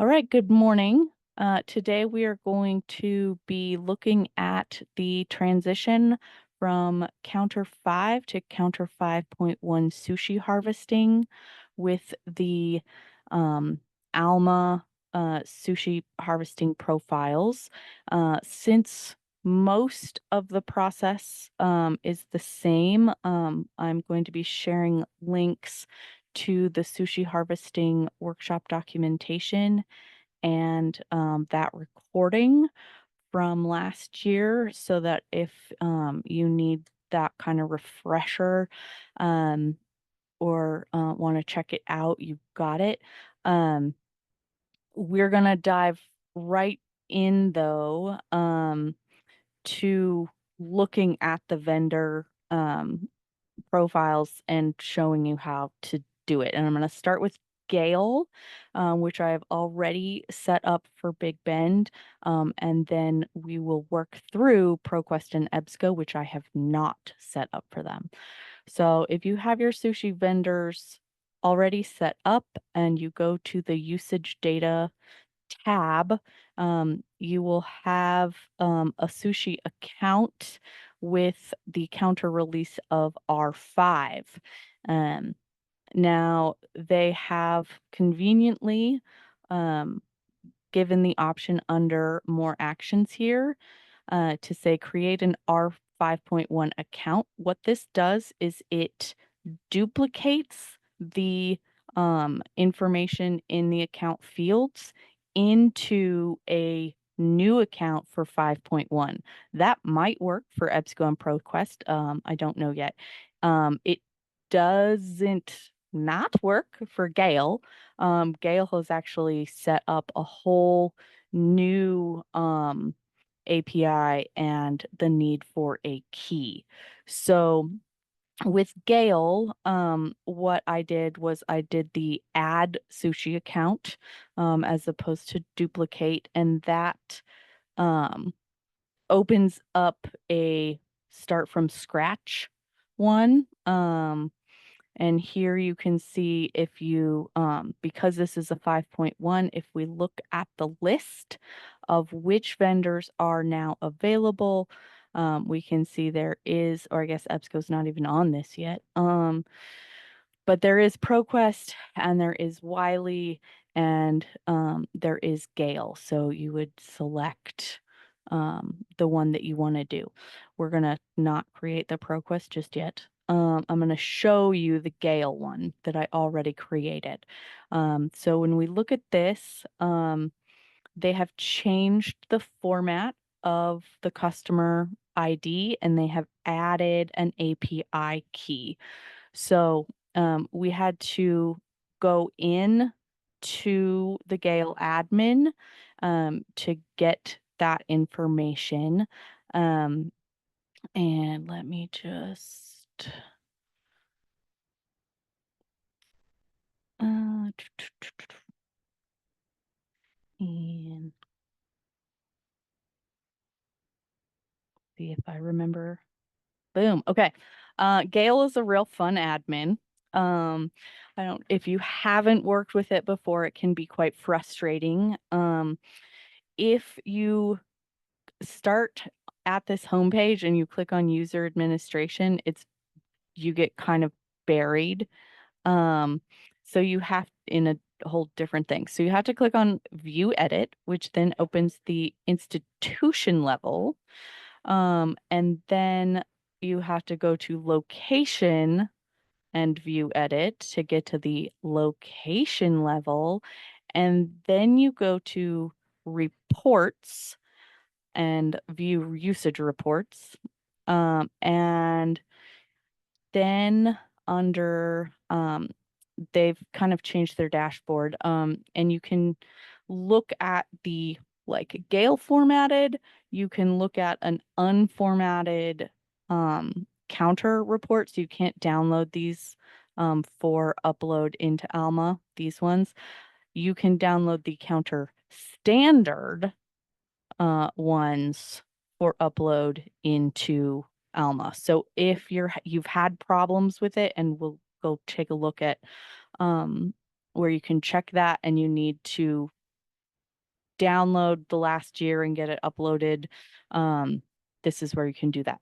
All right, good morning. Today we are going to be looking at the transition from Counter 5 to Counter 5.1 sushi harvesting with the um, Alma sushi harvesting profiles. Since most of the process is the same, I'm going to be sharing links to the sushi harvesting workshop documentation and that recording from last year so that if you need that kind of refresher um, or want to check it out, you've got it. Um, we're going to dive right in though to looking at the vendor profiles and showing you how to do it. And I'm going to start with Gale, which I've already set up for Big Bend. And then we will work through ProQuest and EBSCO, which I have not set up for them. So if you have your sushi vendors already set up and you go to the usage data tab, you will have a sushi account with the counter release of R5. Um, Now, they have conveniently um, given the option under more actions here to say create an R5.1 account. What this does is it duplicates the information in the account fields into a new account for 5.1. That might work for EBSCO and ProQuest. I don't know yet. It doesn't not work for Gale. Gale has actually set up a whole new API and the need for a key. So with Gale, what I did was I did the add sushi account as opposed to duplicate, and that um, opens up a start from scratch one. And here you can see if you, because this is a 5.1, if we look at the list of which vendors are now available, we can see there is, or I guess EBSCO's not even on this yet, but there is ProQuest and there is Wiley and there is Gale. So you would select the one that you want to do. We're going to not create the ProQuest just yet. I'm going to show you the Gale one that I already created. So when we look at this, they have changed the format of the customer ID and they have added an API key. So we had to go in to the Gale admin to get that information. And let me just and see if I remember. Boom. Okay. Gale is a real fun admin. I don't, if you haven't worked with it before, it can be quite frustrating. If you start at this homepage and you click on user administration, you get kind of buried. So you have in a whole different thing. So you have to click on view edit, which then opens the institution level. And then you have to go to location and view edit to get to the location level. And then you go to reports and view usage reports. And then under, they've kind of changed their dashboard. And you can look at the like Gale formatted, you can look at an unformatted counter report. So you can't download these for upload into Alma, these ones. You can download the counter standard ones for upload into Alma. So if you've had problems with it, and we'll go take a look at where you can check that and you need to download the last year and get it uploaded, this is where you can do that.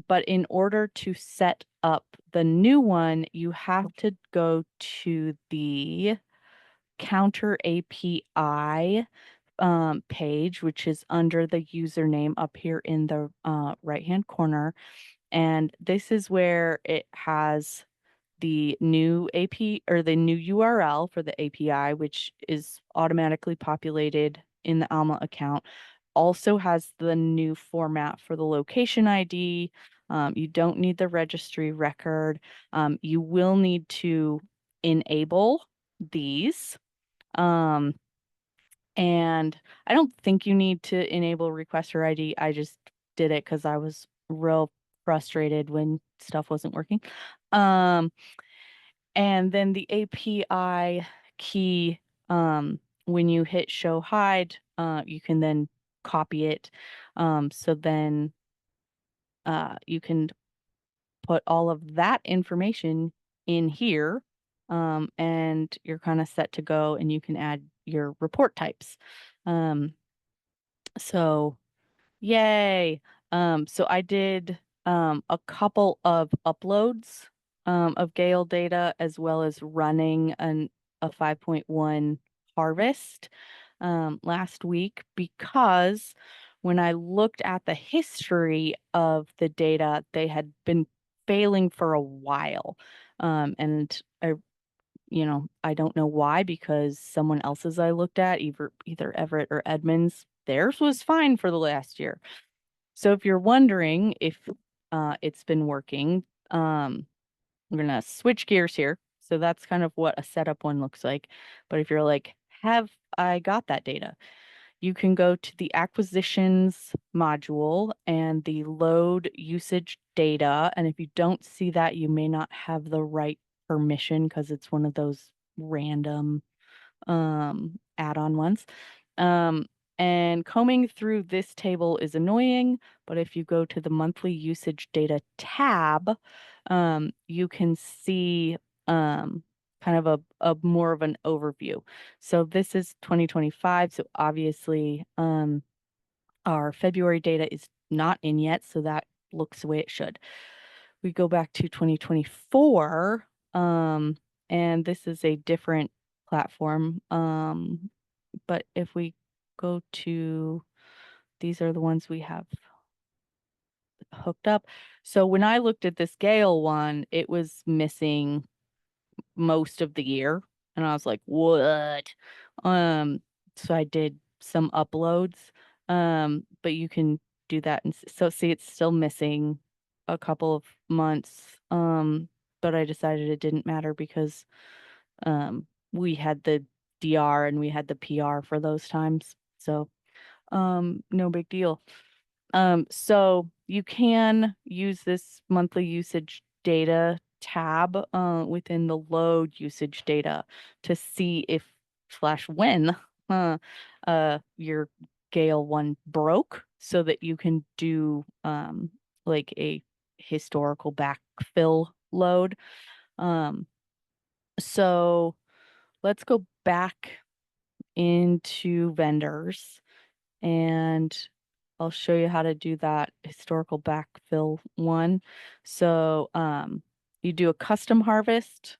But in order to set up the new one, you have to go to the Counter API page, which is under the username up here in the right-hand corner. And this is where it has the new AP or the new URL for the API, which is automatically populated in the Alma account. Also has the new format for the location ID. You don't need the registry record. You will need to enable these. And I don't think you need to enable requester ID. I just did it because I was real frustrated when stuff wasn't working. And then the API key, when you hit show hide, you can then copy it. So then you can put all of that information in here, and you're kind of set to go, and you can add your report types. So yay. So I did a couple of uploads of Gale data as well as running a 5.1 harvest last week, because when I looked at the history of the data, they had been failing for a while. And I don't know why, because someone else's I looked at, either Everett or Edmonds, theirs was fine for the last year. So if you're wondering if it's been working, we're gonna switch gears here. So that's kind of what a setup one looks like. But if you're like, have I got that data? You can go to the acquisitions module and the load usage data. And if you don't see that, you may not have the right permission because it's one of those random add-on ones. And combing through this table is annoying, but if you go to the monthly usage data tab, you can see kind of a more of an overview. So this is 2025. So obviously, our February data is not in yet, so that looks the way it should. We go back to 2024, and this is a different platform. But if we go to, these are the ones we have hooked up. So when I looked at this Gale one, it was missing most of the year. And I was like, what? So I did some uploads. But you can do that. And so see, it's still missing a couple of months. But I decided it didn't matter because we had the DR and we had the PR for those times. So no big deal. So you can use this monthly usage data tab within the load usage data to see if slash when your Gale one broke, so that you can do like a historical backfill load. So let's go back into vendors, and I'll show you how to do that historical backfill one. So you do a custom harvest,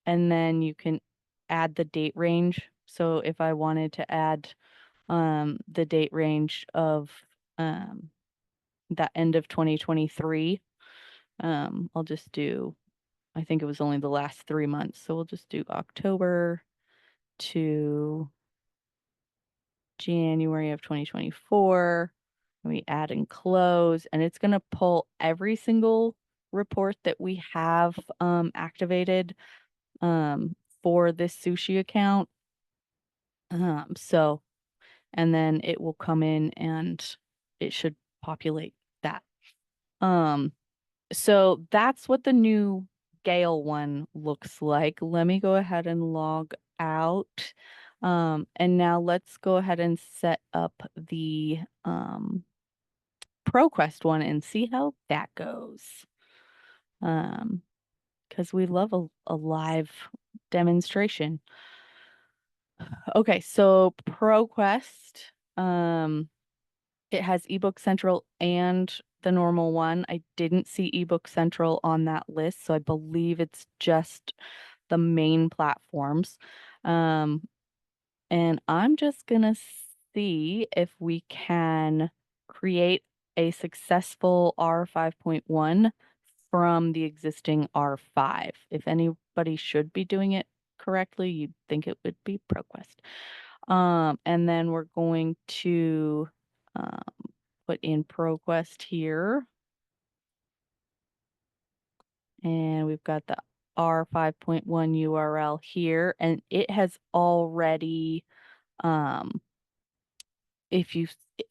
and then you can add the date range. So if I wanted to add the date range of that end of 2023, I'll just do, I think it was only the last 3 months. So we'll just do October to January of 2024. We add and close, and it's going to pull every single report that we have activated for this sushi account. And then it will come in and it should populate that. So that's what the new Gale one looks like. Let me go ahead and log out. And now let's go ahead and set up the ProQuest one and see how that goes. Because we love a live demonstration. Okay, so ProQuest, it has eBook Central and the normal one. I didn't see eBook Central on that list, so I believe it's just the main platforms. Um, and I'm just gonna see if we can create a successful R5.1 from the existing R5. If anybody should be doing it correctly, you'd think it would be ProQuest. And then we're going to um, put in ProQuest here. And we've got the R5.1 URL here, and it has already, um, if you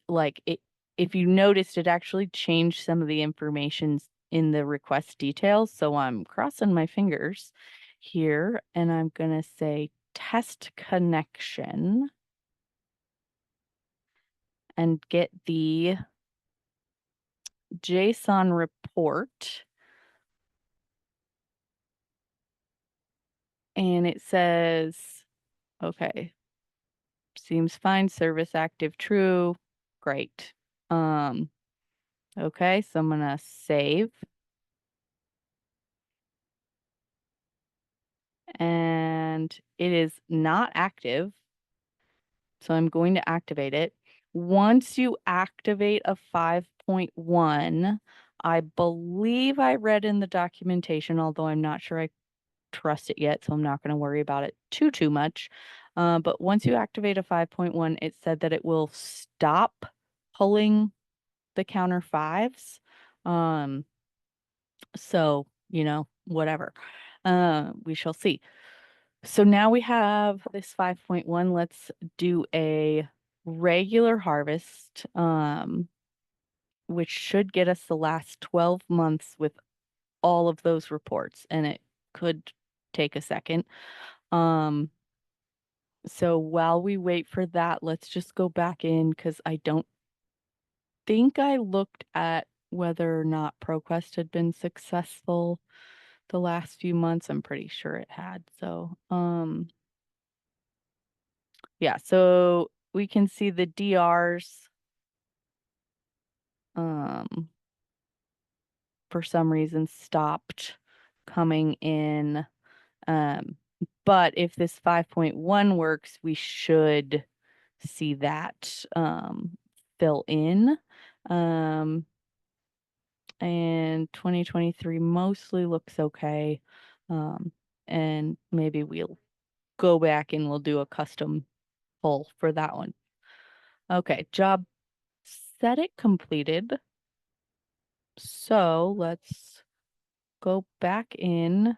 like it, if you noticed, it actually changed some of the information in the request details. So I'm crossing my fingers here, and I'm gonna say test connection and get the JSON report. And it says, okay, seems fine, service active, true, great. Okay, so I'm gonna save. And it is not active, so I'm going to activate it. Once you activate a 5.1, I believe I read in the documentation, although I'm not sure I trust it yet, so I'm not going to worry about it too much. But once you activate a 5.1, it said that it will stop pulling the counter fives. So, whatever. We shall see. So now we have this 5.1. Let's do a regular harvest, which should get us the last 12 months with all of those reports, and it could take a second. So while we wait for that, let's just go back in because I don't think I looked at whether or not ProQuest had been successful the last few months. I'm pretty sure it had. So, yeah, so we can see the DRs, um, for some reason stopped coming in. But if this 5.1 works, we should see that, fill in. And 2023 mostly looks okay. And maybe we'll go back and we'll do a custom pull for that one. Okay, job set it completed. So let's go back in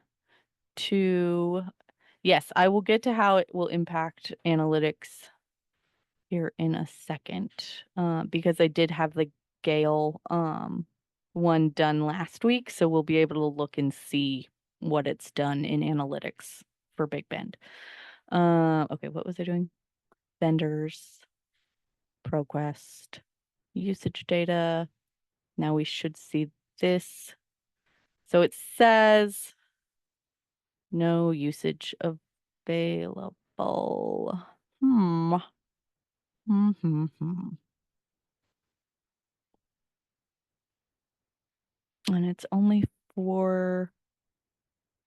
to, yes, I will get to how it will impact analytics here in a second, because I did have the Gale one done last week, so we'll be able to look and see what it's done in analytics for Big Bend. Okay, what was I doing? Vendors, ProQuest, usage data. Now we should see this. So it says no usage available. Hmm. Mm-hmm. And it's only for,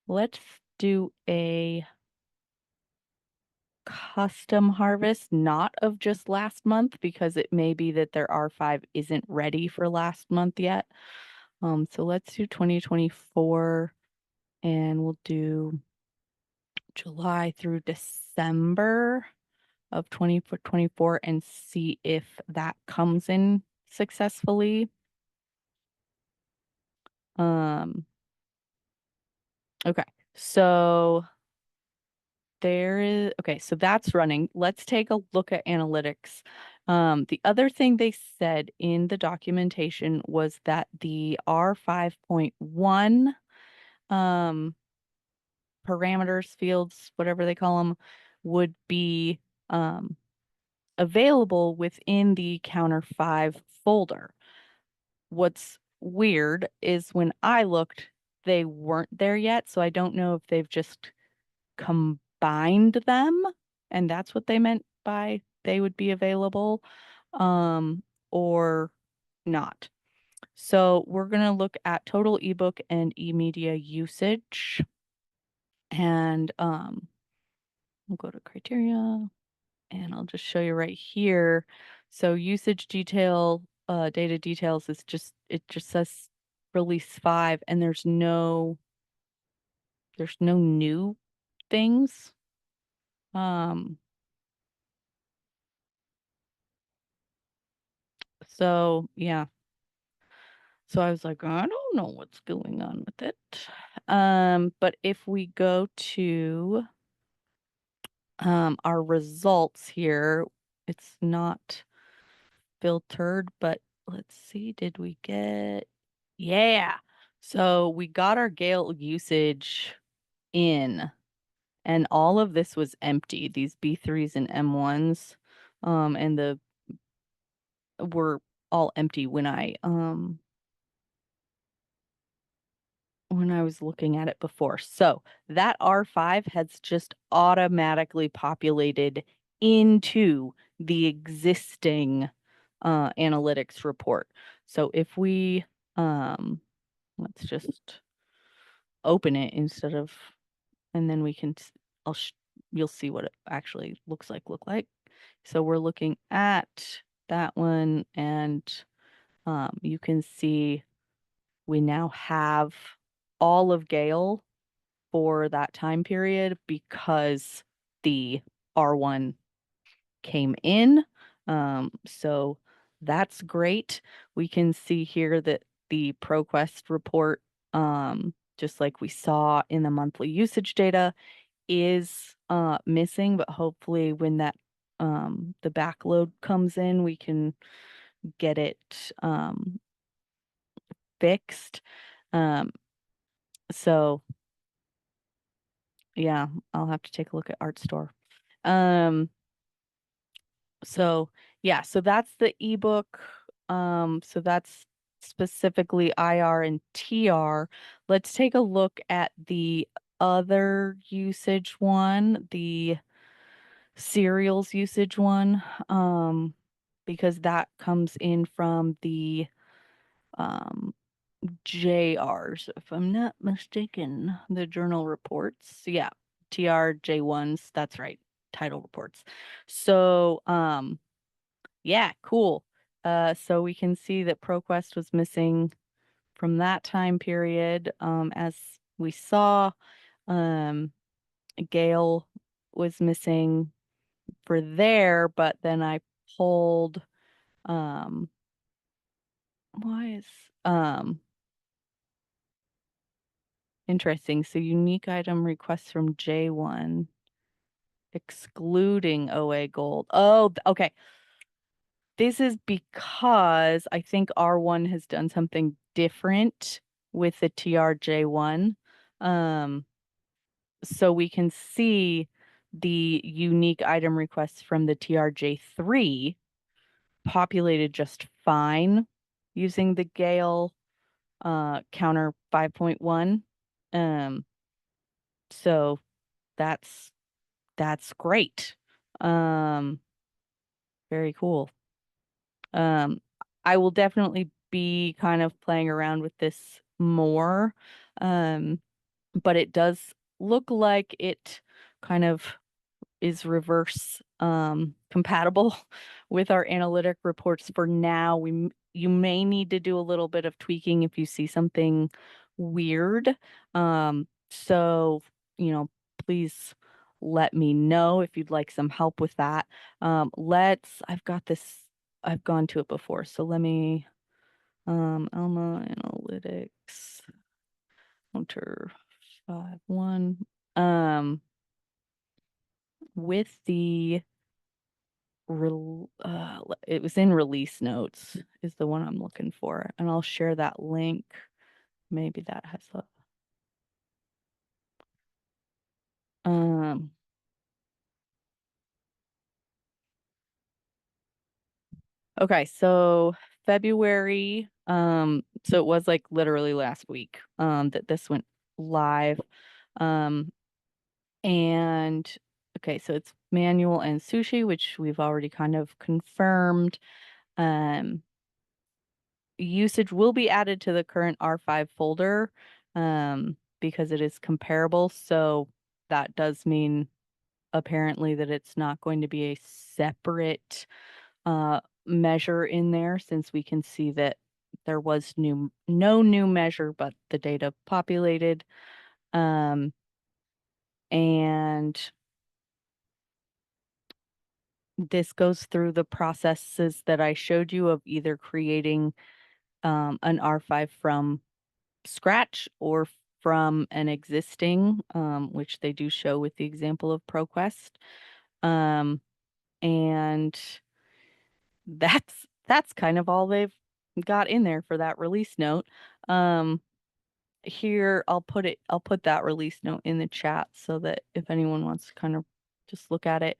let's do a custom harvest, not of just last month, because it may be that their R5 isn't ready for last month yet. So let's do 2024 and we'll do July through December of 2024 and see if that comes in successfully. Okay, so okay, so that's running. Let's take a look at analytics. The other thing they said in the documentation was that the R5.1 parameters, fields, whatever they call them, would be available within the counter 5 folder. What's weird is when I looked, they weren't there yet, so I don't know if they've just combined them and that's what they meant by they would be available, or not. So we're going to look at total ebook and e-media usage, and we'll go to criteria, and I'll just show you right here. So usage detail, data details is just, it just says release 5, and there's no new things. So yeah. So I was like, I don't know what's going on with it. But if we go to our results here, it's not filtered, but let's see, did we get, yeah. So we got our Gale usage in, and all of this was empty, these B3s and M1s, and the were all empty when I was looking at it before. So that R5 has just automatically populated into the existing analytics report. So if we, let's just open it instead of, and then we can, you'll see what it actually looks like. So we're looking at that one, and you can see we now have all of Gale for that time period because the R1 came in. So that's great. We can see here that the ProQuest report, just like we saw in the monthly usage data, is missing, but hopefully when that the backload comes in, we can get it fixed. So yeah, I'll have to take a look at Artstor. So yeah, so that's the ebook. So that's specifically IR and TR. Let's take a look at the other usage one, the serials usage one, because that comes in from the um JRs, if I'm not mistaken, the journal reports. Yeah, TR J1s, that's right, title reports. So yeah, cool. So we can see that ProQuest was missing from that time period. As we saw, Gale was missing for there, but then I pulled, um, why is, interesting. So unique item requests from J1, excluding OA Gold. Oh, okay. This is because I think R1 has done something different with the TRJ1. So we can see the unique item requests from the TRJ3 populated just fine using the Gale counter 5.1. So that's great. Very cool. I will definitely be kind of playing around with this more. But it does look like it kind of is reverse compatible with our analytic reports for now. You may need to do a little bit of tweaking if you see something weird. So, please let me know if you'd like some help with that. I've got this, I've gone to it before. So let me, Alma Analytics, counter 5.1. With the it was in release notes is the one I'm looking for, and I'll share that link. Maybe that has a okay, so February, so it was like literally last week that this went live. And Okay, so it's manual and sushi, which we've already kind of confirmed. Usage will be added to the current R5 folder because it is comparable. So that does mean apparently that it's not going to be a separate measure in there, since we can see that there was no new measure, but the data populated. And this goes through the processes that I showed you of either creating an R5 from scratch or from an existing, which they do show with the example of ProQuest. And that's kind of all they've got in there for that release note. Here I'll put that release note in the chat so that if anyone wants to kind of just look at it.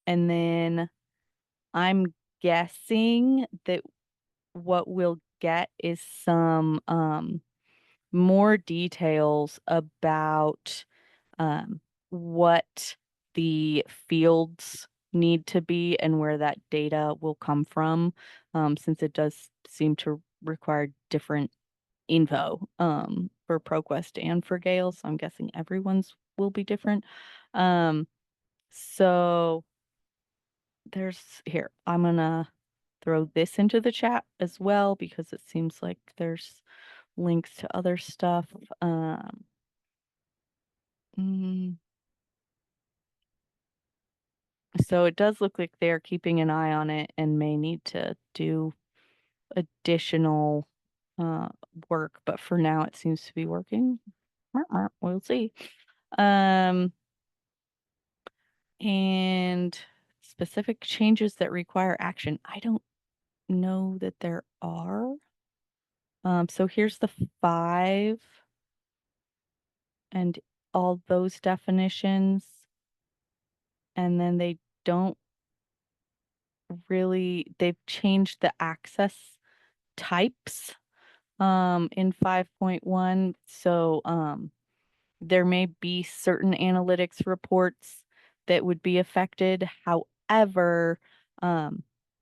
And then I'm guessing that what we'll get is some more details about what the fields need to be and where that data will come from, since it does seem to require different info for ProQuest and for Gale. So I'm guessing everyone's will be different. So I'm gonna throw this into the chat as well because it seems like there's links to other stuff. Mm, so it does look like they're keeping an eye on it and may need to do additional uh, work, but for now it seems to be working. We'll see. Um, and specific changes that require action. I don't know that there are. So here's the 5 and all those definitions. And then they don't they've changed the access types in 5.1. So there may be certain analytics reports that would be affected. However,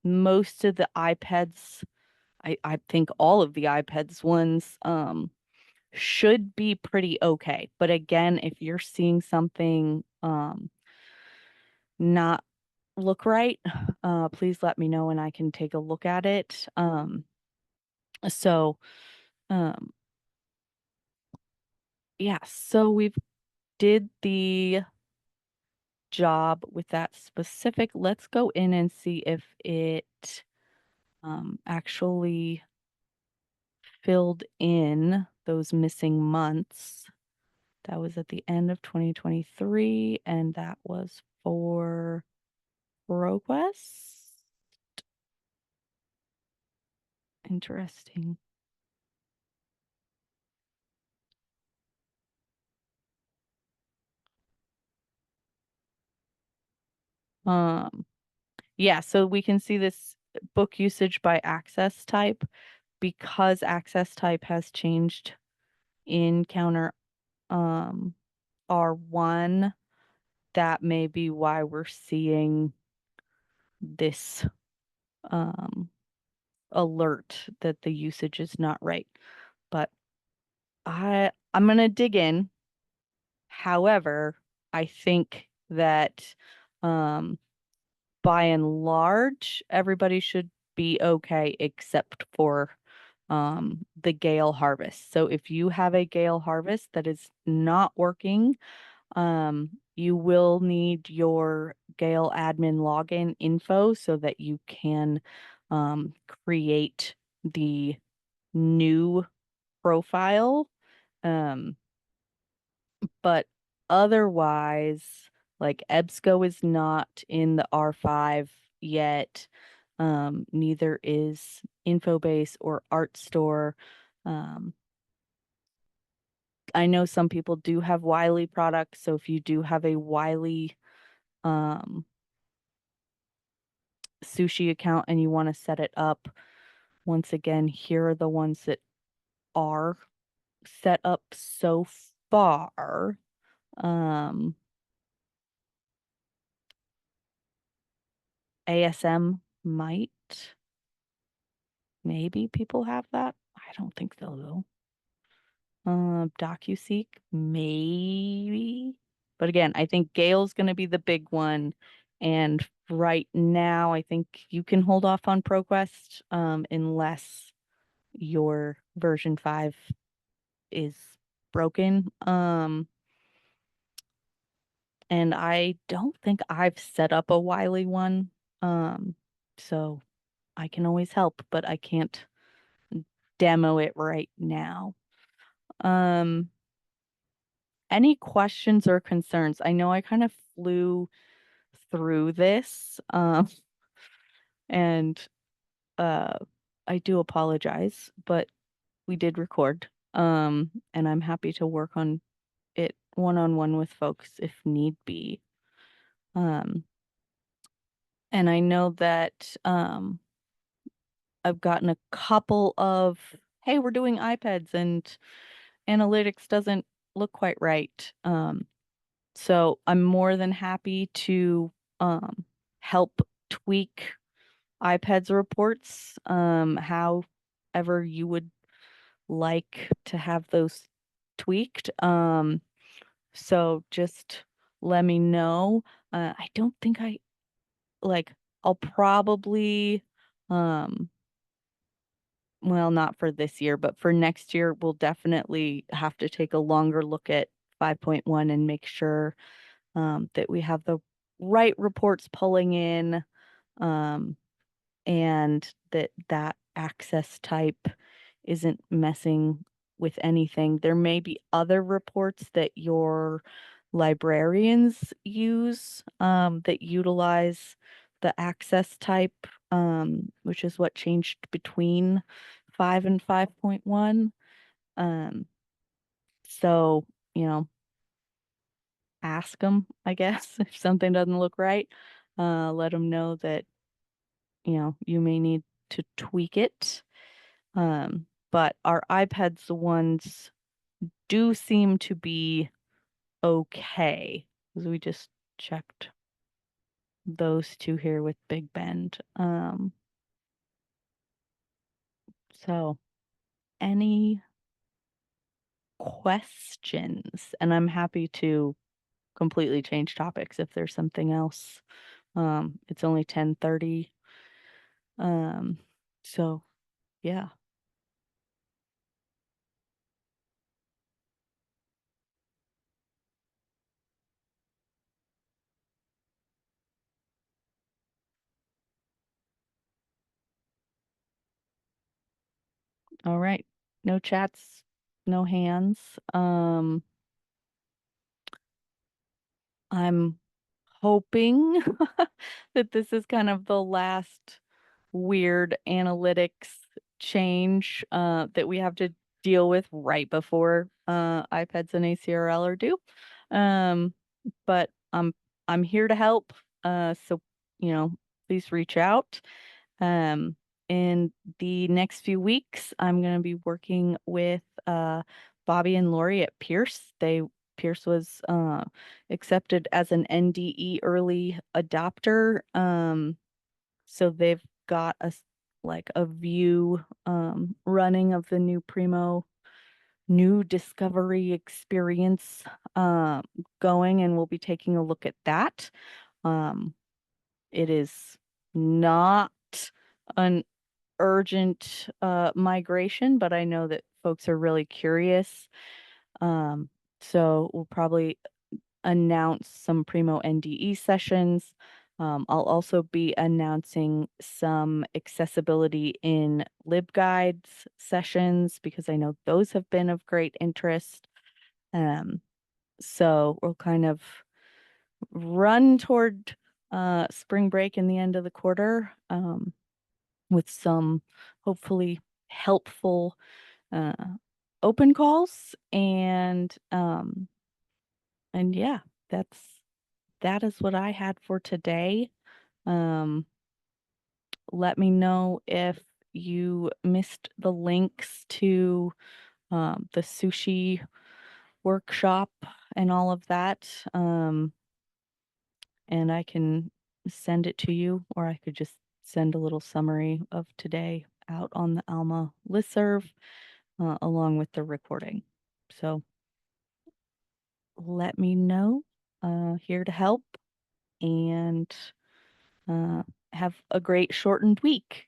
most of the iPads, I think all of the iPads ones should be pretty okay. But again, if you're seeing something not look right, please let me know and I can take a look at it. So um yeah, so we've did the job with that specific. Let's go in and see if it actually filled in those missing months. That was at the end of 2023, and that was for ProQuest. Interesting. Yeah, so we can see this book usage by access type because access type has changed in counter R1. That may be why we're seeing this alert that the usage is not right. But I'm gonna dig in. However, I think that by and large, everybody should be okay except for the Gale harvest. So if you have a Gale harvest that is not working, you will need your Gale admin login info so that you can create the new profile. Um, but otherwise, like EBSCO is not in the R5 yet. Neither is Infobase or ArtStore. I know some people do have Wiley products, so if you do have a Wiley sushi account and you want to set it up, once again, here are the ones that are set up so far. ASM might. Maybe people have that. I don't think so though. DocuSeek, maybe. But again, I think Gale's going to be the big one. And right now, I think you can hold off on ProQuest unless your version 5 is broken. And I don't think I've set up a Wiley one. So I can always help, but I can't demo it right now. Any questions or concerns? I know I kind of flew through this, and uh, I do apologize, but we did record, and I'm happy to work on it one-on-one with folks if need be. And I know that I've gotten a couple of, hey, we're doing iPads and analytics doesn't look quite right. So I'm more than happy to help tweak iPads reports, however you would like to have those tweaked. So just let me know. I don't think I'll probably, um, well, not for this year, but for next year, we'll definitely have to take a longer look at 5.1 and make sure that we have the right reports pulling in, um, and that access type isn't messing with anything. There may be other reports that your librarians use that utilize the access type, which is what changed between 5 and 5.1. Um, so, you know, ask them, I guess, if something doesn't look right. Let them know that, you may need to tweak it. But our iPads ones do seem to be okay, because we just checked those two here with Big Bend. So any questions? And I'm happy to completely change topics if there's something else. It's only 10:30. Um, so yeah. All right. No chats, no hands. I'm hoping that this is kind of the last weird analytics change that we have to deal with right before iPads and ACRL are due. Um, but I'm here to help. So please reach out. Um, in the next few weeks, I'm going to be working with Bobby and Lori at Pierce. Pierce was accepted as an NDE early adopter. So they've got a view running of the new Primo new discovery experience going, and we'll be taking a look at that. Um, it is not an urgent migration, but I know that folks are really curious. So we'll probably announce some Primo NDE sessions. I'll also be announcing some accessibility in LibGuides sessions because I know those have been of great interest. So we'll kind of run toward spring break in the end of the quarter with some hopefully helpful uh, open calls and yeah, that is what I had for today. Um, let me know if you missed the links to the sushi workshop and all of that. And I can send it to you, or I could just send a little summary of today out on the Alma listserv, along with the recording. So let me know. Here to help, and have a great shortened week.